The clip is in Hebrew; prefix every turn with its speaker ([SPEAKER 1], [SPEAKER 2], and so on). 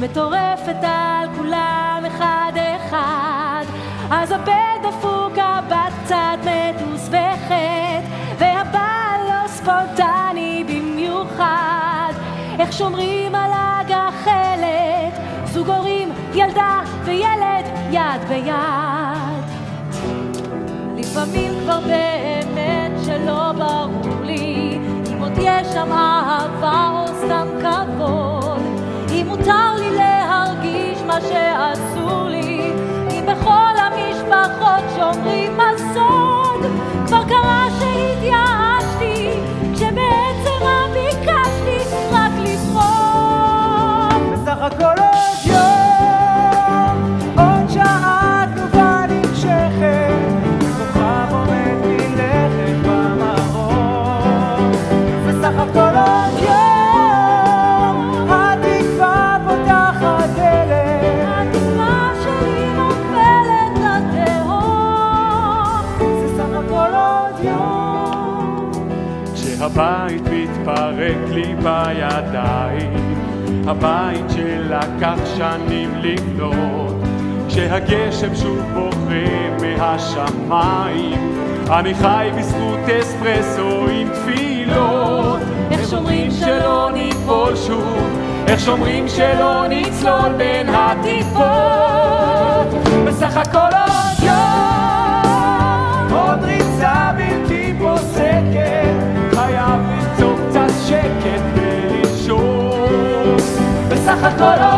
[SPEAKER 1] מטורפת על כולם אחד אחד. אז הבן דפוק, הבת קצת מתוסבכת, והבעל לא ספונטני במיוחד. איך שומרים על הגחלת, זוג הורים, ילדה וילד, יד ביד. לפעמים כבר באמת שלא ברור לי אם עוד יש שם אהבה או סתם כבוד, אם מותר לי להרגיש מה שאסור לי, אם בכל המשפחות שומרים הסוד. כבר קרה שהתייאשתי, כשבעצם מה ביקשתי? רק לבחור.
[SPEAKER 2] בסך הכל עוד יום, עוד שעה תנובה נמשכת, כוכב עומד מלכת במרום. בסך הכל עוד יום, התקווה פותחת דלת,
[SPEAKER 1] התקווה שלי נופלת לתהום.
[SPEAKER 2] זה סך הכל עוד יום.
[SPEAKER 3] כשהבית מתפרק לי בידיים, הבית שלקח שנים לבנות, כשהגשם שוב בוחר מהשמיים, אני חי בזכות אספרסו עם תפילות. איך שומרים שלא ניפול שוב, איך שומרים שלא נצלול בין הטיפות. בסך הכל עוד יום,
[SPEAKER 2] עוד ריצה בלתי פוסקת,
[SPEAKER 3] חייב למצוא קצת שקט ולנשום.
[SPEAKER 2] בסך הכל עוד